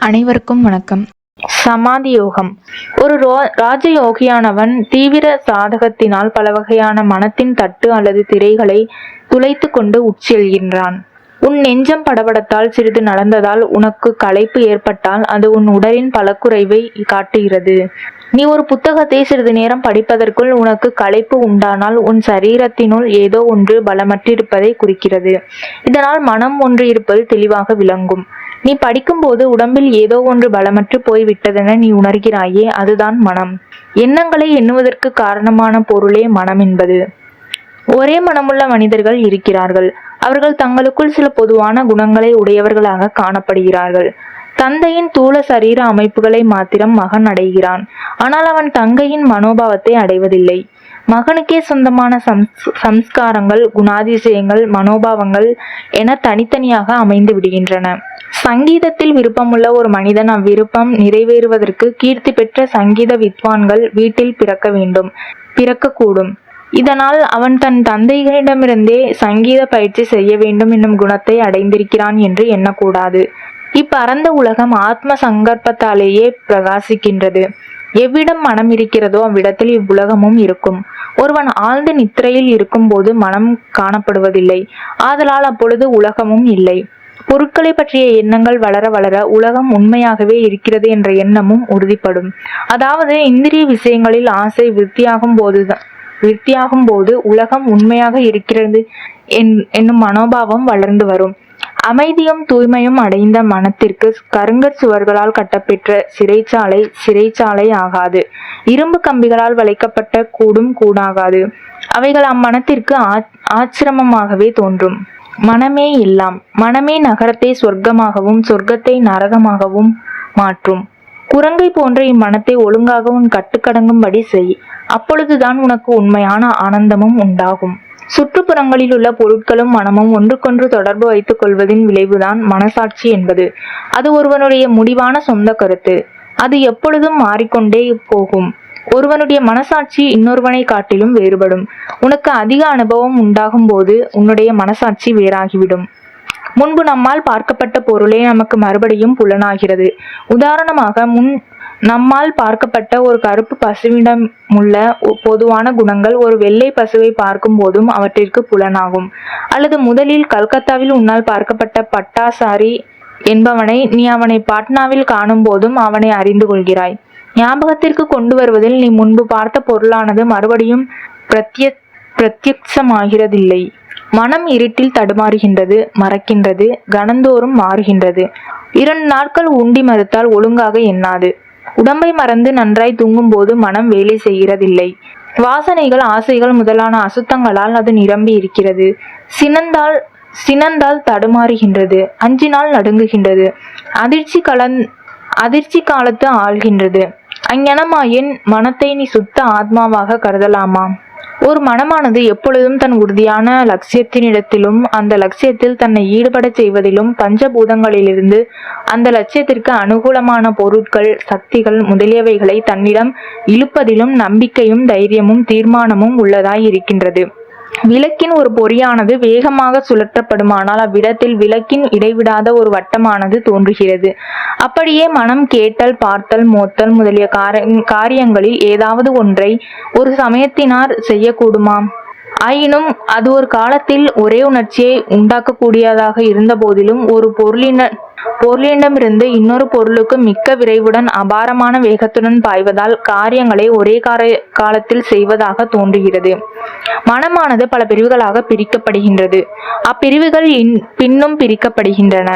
அனைவருக்கும் வணக்கம். சமாதி யோகம். ஒரு ராஜயோகியானவன் தீவிர சாதகத்தினால் பல வகையான மனத்தின் தட்டு அல்லது திரைகளை துளைத்து கொண்டு உட்செல்கின்றான். உன் நெஞ்சம் படபடத்தால் சிறிது நடந்ததால் உனக்கு களைப்பு ஏற்பட்டால் அது உன் உடலின் பலக்குறைவை காட்டுகிறது. நீ ஒரு புத்தகத்தை சிறிது நேரம் படிப்பதற்குள் உனக்கு களைப்பு உண்டானால் உன் சரீரத்தினுள் ஏதோ ஒன்று பலமற்றிருப்பதை குறிக்கிறது. இதனால் மனம் ஒன்று இருப்பது தெளிவாக விளங்கும். நீ படிக்கும்போது உடம்பில் ஏதோ ஒன்று பலமற்று போய்விட்டதென நீ உணர்கிறாயே, அதுதான் மனம். எண்ணங்களை எண்ணுவதற்கு காரணமான பொருளே மனம் என்பது. ஒரே மனமுள்ள மனிதர்கள் இருக்கிறார்கள். அவர்கள் தங்களுக்குள் சில பொதுவான குணங்களை உடையவர்களாக காணப்படுகிறார்கள். தந்தையின் தூள சரீர அமைப்புகளை மாத்திரம் மகன் அடைகிறான். ஆனால் அவன் தங்கையின் மனோபாவத்தை அடைவதில்லை. மகனுக்கே சொந்தமான சம்ஸ்காரங்கள், குணாதிசயங்கள், மனோபாவங்கள் என தனித்தனியாக அமைந்து விடுகின்றன. சங்கீதத்தில் விருப்பமுள்ள ஒரு மனிதன் அவ்விருப்பம் நிறைவேறுவதற்கு கீர்த்தி பெற்ற சங்கீத வித்வான்கள் வீட்டில் பிறக்கக்கூடும். இதனால் அவன் தன் தந்தைகளிடமிருந்தே சங்கீத பயிற்சி செய்ய வேண்டும் என்னும் குணத்தை அடைந்திருக்கிறான் என்று எண்ணக்கூடாது. இப்பரந்த உலகம் ஆத்ம சங்கற்பத்தாலேயே பிரகாசிக்கின்றது. எவ்விடம் மனம் இருக்கிறதோ அவ்விடத்தில் இவ்வுலகமும் இருக்கும். ஒருவன் ஆழ்ந்த நித்திரையில் இருக்கும் போது மனம் காணப்படுவதில்லை. ஆதலால் அப்பொழுது உலகமும் இல்லை. பொருட்களை பற்றிய எண்ணங்கள் வளர வளர உலகம் உண்மையாகவே இருக்கிறது என்ற எண்ணமும் உறுதிப்படும். அதாவது இந்திரிய விஷயங்களில் ஆசை விருத்தியாகும் போது உலகம் உண்மையாக இருக்கிறது என்னும் மனோபாவம் வளர்ந்து வரும். அமைதியும் தூய்மையும் அடைந்த மனத்திற்கு கருங்கற் சுவர்களால் கட்டப்பெற்ற சிறைச்சாலை ஆகாது. இரும்பு கம்பிகளால் வளைக்கப்பட்ட கூடாகாது. அவைகள் அம்மனத்திற்கு ஆச்சிரமமாகவே தோன்றும். மனமே எல்லாம். மனமே நகரத்தை சொர்க்கமாகவும் சொர்க்கத்தை நரகமாகவும் மாற்றும். குரங்கை போன்ற இம்மனத்தை ஒழுங்காக உன் கட்டுக்கடங்கும்படி செய். அப்பொழுதுதான் உனக்கு உண்மையான ஆனந்தமும் உண்டாகும். சுற்றுப்புறங்களில் உள்ள பொருட்களும் மனமும் ஒன்றுக்கொன்று தொடர்பு வைத்துக் கொள்வதின் விளைவுதான் மனசாட்சி என்பது. அது ஒருவனுடைய முடிவான சொந்த கருத்து. அது எப்பொழுதும் மாறிக்கொண்டே போகும். ஒருவனுடைய மனசாட்சி இன்னொருவனை காட்டிலும் வேறுபடும். உனக்கு அதிக அனுபவம் உண்டாகும் போது உன்னுடைய மனசாட்சி வேறாகிவிடும். முன்பு நம்மால் பார்க்கப்பட்ட பொருளே நமக்கு மறுபடியும் புலனாகிறது. உதாரணமாக, நம்மால் பார்க்கப்பட்ட ஒரு கருப்பு பசுவிடம் உள்ள பொதுவான குணங்கள் ஒரு வெள்ளை பசுவை பார்க்கும் போதும் அவற்றிற்கு புலனாகும். அல்லது முதலில் கல்கத்தாவில் உன்னால் பார்க்கப்பட்ட பட்டாசாரி என்பவனை நீ அவனை பாட்னாவில் காணும் போதும் அவனை அறிந்து கொள்கிறாய். ஞாபகத்திற்கு கொண்டு வருவதில் நீ முன்பு பார்த்த பொருளானது மறுபடியும் பிரத்யட்சமாகிறதில்லை. மனம் இருட்டில் தடுமாறுகின்றது, மறக்கின்றது, கணந்தோறும் மாறுகின்றது. 2 நாட்கள் உண்டி மறுத்தால் ஒழுங்காக எண்ணாது. உடம்பை மறந்து நன்றாய் தூங்கும் போது மனம் வேலை செய்கிறதில்லை. வாசனைகள், ஆசைகள் முதலான அசுத்தங்களால் அது நிரம்பி இருக்கிறது. சினந்தால் தடுமாறுகின்றது, அஞ்சினால் நடுங்குகின்றது, அதிர்ச்சி காலத்து ஆள்கின்றது. அஞ்ஞனமாயின் மனத்தை நீ சுத்த ஆத்மாவாக கருதலாமா? ஒரு மனமானது எப்பொழுதும் தன் உறுதியான லட்சியத்தினிடத்திலும் அந்த லட்சியத்தில் தன்னை ஈடுபட செய்வதிலும் பஞ்சபூதங்களிலிருந்து அந்த லட்சியத்திற்கு அனுகூலமான பொருட்கள், சக்திகள் முதலியவைகளை தன்னிடம் இழுப்பதிலும் நம்பிக்கையும் தைரியமும் தீர்மானமும் உள்ளதாய் இருக்கின்றது. விளக்கின் ஒரு பொறியானது வேகமாக சுழற்றப்படுமானால் அவ்விடத்தில் விளக்கின் இடைவிடாத ஒரு வட்டமானது தோன்றுகிறது. அப்படியே மனம் கேட்டல், பார்த்தல், மோத்தல் முதலிய காரியங்களில் ஏதாவது ஒன்றை ஒரு சமயத்தினார் செய்யக்கூடுமாம். ஆயினும் அது ஒரு காலத்தில் ஒரே உணர்ச்சியை உண்டாக்கக்கூடியதாக இருந்த போதிலும் ஒரு பொருளிடமிருந்து இன்னொரு பொருளுக்கு மிக்க விரைவுடன் அபாரமான வேகத்துடன் பாய்வதால் காரியங்களை ஒரே காலத்தில் செய்வதாக தோன்றுகிறது. மனமானது பல பிரிவுகளாக பிரிக்கப்படுகின்றது. அப்பிரிவுகள் பின்னும் பிரிக்கப்படுகின்றன.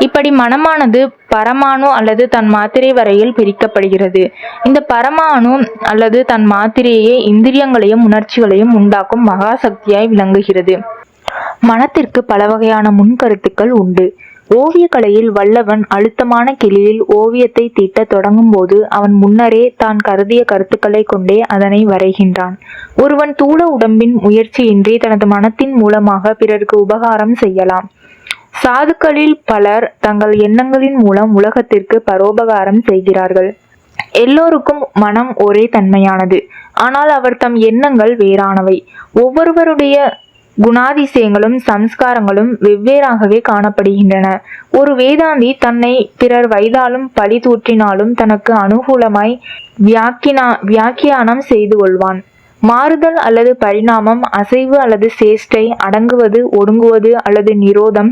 இப்படி மனமானது பரமாணு அல்லது தன் மாத்திரை வரையில் பிரிக்கப்படுகிறது. இந்த பரமாணு அல்லது தன் மாத்திரையே இந்திரியங்களையும் உணர்ச்சிகளையும் உண்டாக்கும் மகா சக்தியாய் விளங்குகிறது. மனத்திற்கு பல வகையான முன்கருத்துக்கள் உண்டு. ஓவிய கலையில் வல்லவன் அழுத்தமான கிளியில் ஓவியத்தை தீட்ட தொடங்கும் போது அவன் முன்னரே தான் கருதிய கருத்துக்களை கொண்டே அதனை வரைகின்றான். ஒருவன் தூள உடம்பின் முயற்சியின்றி தனது மனத்தின் மூலமாக பிறருக்கு உபகாரம் செய்யலாம். சாதுக்களில் பலர் தங்கள் எண்ணங்களின் மூலம் உலகத்திற்கு பரோபகாரம் செய்கிறார்கள். எல்லோருக்கும் மனம் ஒரே தன்மையானது. ஆனால் அவர் தம் எண்ணங்கள் வேறானவை. ஒவ்வொருவருடைய குணாதிசயங்களும் சம்ஸ்காரங்களும் வெவ்வேறாகவே காணப்படுகின்றன. ஒரு வேதாந்தி தன்னை பிறர் வைதாலும் பழி தூற்றினாலும் தனக்கு அனுகூலமாய் வியாக்கியானம் செய்து கொள்வான். மாறுதல் அல்லது பரிணாமம், அசைவு அல்லது சேஷ்டை, அடங்குவது, ஒடுங்குவது அல்லது நிரோதம்,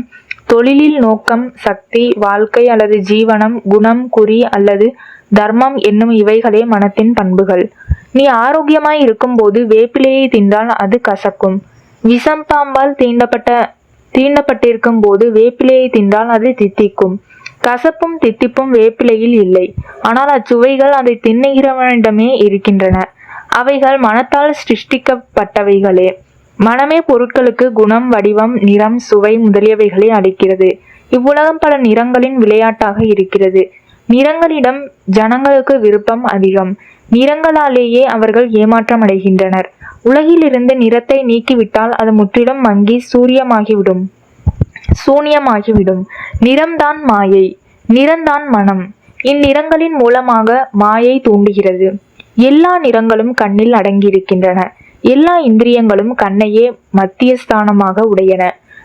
தொழிலில் நோக்கம், சக்தி, வாழ்க்கை அல்லது ஜீவனம், குணம், குறி அல்லது தர்மம் என்னும் இவைகளே மனத்தின் பண்புகள். நீ ஆரோக்கியமாய் இருக்கும்போது வேப்பிலையை தின்றால் அது கசக்கும். விஷம் பாம்பால் தீண்டப்பட்டிருக்கும் போது வேப்பிலையை தின்றால் அது தித்திக்கும். கசப்பும் தித்திப்பும் வேப்பிலையில் இல்லை, ஆனால் அச்சுவைகள் அதை தின்னுகிறவனிடமே இருக்கின்றன. அவைகள் மனத்தால் சிருஷ்டிக்கப்பட்டவைகளே. மனமே பொருட்களுக்கு குணம், வடிவம், நிறம், சுவை முதலியவைகளை அளிக்கிறது. இவ்வுலகம் பல நிறங்களின் விளையாட்டாக இருக்கிறது. நிறங்களிடம் ஜனங்களுக்கு விருப்பம் அதிகம். நிறங்களாலேயே அவர்கள் ஏமாற்றம் அடைகின்றனர். உலகிலிருந்து நிறத்தை நீக்கிவிட்டால் அது முற்றிலும் மங்கி சூனியமாகிவிடும். நிறம்தான் மாயை, நிறம்தான் மனம். இந்நிறங்களின் மூலமாக மாயை தூண்டுகிறது. எல்லா நிறங்களும் கண்ணில் அடங்கியிருக்கின்றன. எல்லா இந்திரியங்களும் கண்ணையே மத்தியஸ்தானமாக உடையன.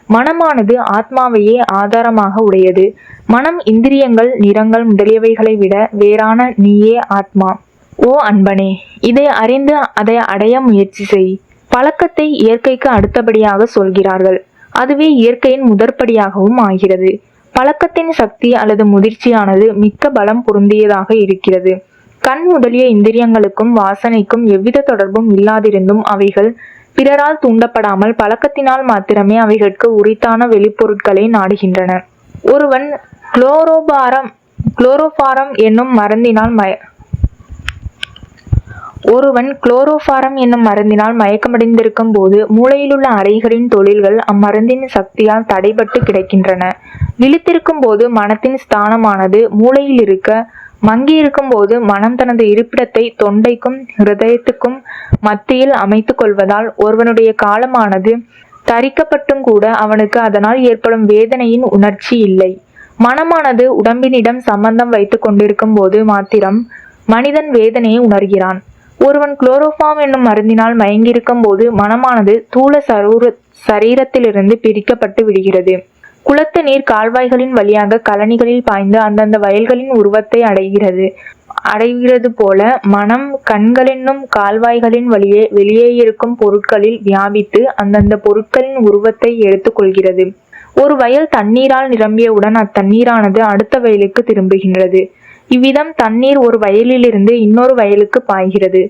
மனமானது ஆத்மாவையே ஆதாரமாக உடையது. மனம், இந்திரியங்கள், நிறங்கள் முதலியவைகளை விட வேறான நீயே ஆத்மா. ஓ அன்பனே, இதை அறிந்து அதை அடைய முயற்சி செய். பழக்கத்தை இயற்கைக்கு அடுத்தபடியாக சொல்கிறார்கள். அதுவே இயற்கையின் முதற்படியாகவும் ஆகிறது. பழக்கத்தின் சக்தி அல்லது முதிர்ச்சியானது மிக்க பலம் பொருந்தியதாக இருக்கிறது. கண் முதலிய இந்திரியங்களுக்கும் வாசனைக்கும் எவ்வித தொடர்பும் இல்லாதிருந்தும் அவைகள் பிறரால் தூண்டப்படாமல் பழக்கத்தினால் மாத்திரமே அவைகளுக்கு உரித்தான வெளிப்பொருட்களை நாடுகின்றன. ஒருவன் குளோரோஃபாரம் என்னும் மருந்தினால் மயக்கமடைந்திருக்கும் போது மூளையிலுள்ள அறைகளின் தொழில்கள் அம்மருந்தின் சக்தியால் தடைபட்டு கிடக்கின்றன. விழித்திருக்கும் போது மனத்தின் ஸ்தானமானது மூளையில் இருக்க, மங்கியிருக்கும் போது மனம் தனது இருப்பிடத்தை தொண்டைக்கும் ஹிருதயத்துக்கும் மத்தியில் அமைத்து கொள்வதால் ஒருவனுடைய காலமானது தரிக்கப்பட்டும் கூட அவனுக்கு அதனால் ஏற்படும் வேதனையின் உணர்ச்சி இல்லை. மனமானது உடம்பினிடம் சம்பந்தம் வைத்து கொண்டிருக்கும் போது மாத்திரம் மனிதன் வேதனையை உணர்கிறான். ஒருவன் குளோரோஃபார்ம் என்னும் மருந்தினால் மயங்கியிருக்கும் போது மனமானது தூள சரீரத்திலிருந்து பிரிக்கப்பட்டு விடுகிறது. குளத்து நீர் கால்வாய்களின் வழியாக கழனிகளில் பாய்ந்து அந்தந்த வயல்களின் உருவத்தை அடைகிறது போல மனம் கண்களென்னும் கால்வாய்களின் வழியே வெளியே இருக்கும் பொருட்களில் வியாபித்து அந்தந்த பொருட்களின் உருவத்தை எடுத்துக் கொள்கிறது. ஒரு வயல் தண்ணீரால் நிரம்பியவுடன் அத்தண்ணீரானது அடுத்த வயலுக்கு திரும்புகின்றது. இவ்விதம் தண்ணீர் ஒரு வயலிலிருந்து இன்னொரு வயலுக்கு பாய்கிறது.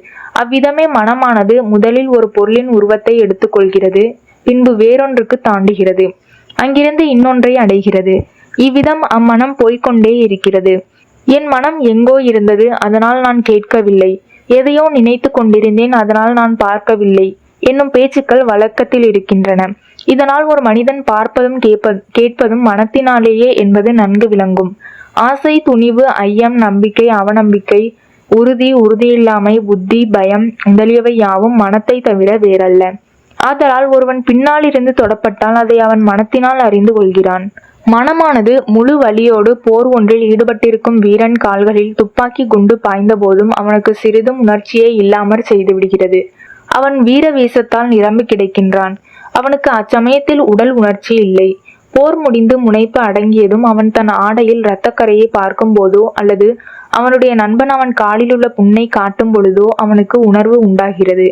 அவ்விதமே மனமானது முதலில் ஒரு பொருளின் உருவத்தை எடுத்துக்கொள்கிறது, பின்பு வேறொன்றுக்கு தாண்டுகிறது, அங்கிருந்து இன்னொன்றை அடைகிறது. இவ்விதம் அம்மனம் போய்கொண்டே இருக்கிறது. என் மனம் எங்கோ இருந்தது, அதனால் நான் கேட்கவில்லை. எதையோ நினைத்து கொண்டிருந்தேன், அதனால் நான் பார்க்கவில்லை என்னும் பேச்சுக்கள் வழக்கத்தில் இருக்கின்றன. இதனால் ஒரு மனிதன் பார்ப்பதும் கேட்பதும் மனத்தினாலேயே என்பது நன்கு விளங்கும். ஆசை, துணிவு, ஐயம், நம்பிக்கை, அவநம்பிக்கை, உறுதியில்லாமை, புத்தி, பயம் முதலியவை யாவும் மனத்தை தவிர வேறல்ல. ஆதலால் ஒருவன் பின்னாலிருந்து தொடப்பட்டால் அதை அவன் மனத்தினால் அறிந்து கொள்கிறான். மனமானது முழு வலியோடு போர் ஒன்றில் ஈடுபட்டிருக்கும் வீரன் கால்களில் துப்பாக்கி குண்டு பாய்ந்த போதும் அவனுக்கு சிறிதும் உணர்ச்சியே இல்லாமற் செய்துவிடுகிறது. அவன் வீர வேசத்தால் நிரம்பி கிடக்கின்றான். அவனுக்கு அச்சமயத்தில் உடல் உணர்ச்சி இல்லை. போர் முடிந்து முனைப்பு அடங்கியதும் அவன் தன் ஆடையில் இரத்தக்கரையை பார்க்கும் போதோ அல்லது அவனுடைய நண்பன் அவன் காலிலுள்ள புண்ணை காட்டும் பொழுதோ அவனுக்கு உணர்வு உண்டாகிறது.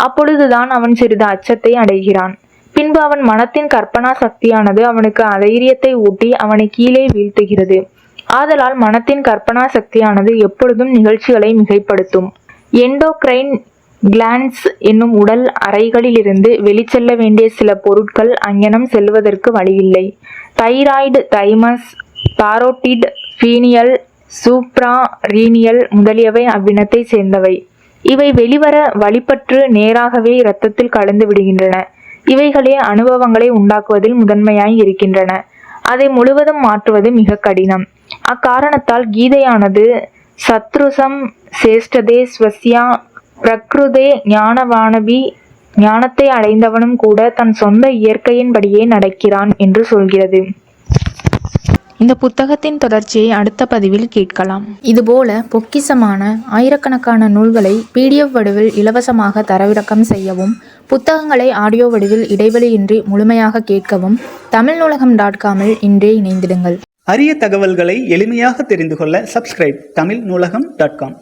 அப்பொழுதுதான் அவன் சிறிது அச்சத்தை அடைகிறான். பின்பு அவன் மனத்தின் கற்பனா சக்தியானது அவனுக்கு அதைரியத்தை ஊட்டி அவனை கீழே வீழ்த்துகிறது. ஆதலால் மனத்தின் கற்பனா சக்தியானது எப்பொழுதும் நிகழ்ச்சிகளை மிகைப்படுத்தும். எண்டோக்ரைன் கிளான்ஸ் என்னும் உடல் அறைகளிலிருந்து வெளிச்செல்ல வேண்டிய சில பொருட்கள் அங்ஙனம் செல்வதற்கு வழியில்லை. தைராய்டு, தைமஸ், பாரோட்டிட், பீனியல், சூப்ரா ரீனியல் முதலியவை அவ்வினத்தை சேர்ந்தவை. இவை வெளிவர வழிபற்று நேராகவே இரத்தத்தில் கலந்து விடுகின்றன. இவைகளே அனுபவங்களை உண்டாக்குவதில் முதன்மையாய் இருக்கின்றன. அதை முழுவதும் மாற்றுவது மிக கடினம். அக்காரணத்தால் கீதையானது சத்ருசம் சேஷ்டதே ஸ்வஸ்யா பிரக்ருதே ஞானவானபி, ஞானத்தை அடைந்தவனும் கூட தன் சொந்த இயற்கையின்படியே நடக்கிறான் என்று சொல்கிறது. இந்த புத்தகத்தின் தொடர்ச்சியை அடுத்த பதிவில் கேட்கலாம். இதுபோல பொக்கிஷமான ஆயிரக்கணக்கான நூல்களை PDF வடிவில் இலவசமாக தரவிறக்கம் செய்யவும் புத்தகங்களை ஆடியோ வடிவில் இடைவெளியின்றி முழுமையாக கேட்கவும் தமிழ்நூலகம்.com-இல் இன்றே இணைந்திடுங்கள். அரிய தகவல்களை எளிமையாக தெரிந்து கொள்ள சப்ஸ்கிரைப் தமிழ்நூலகம்.com.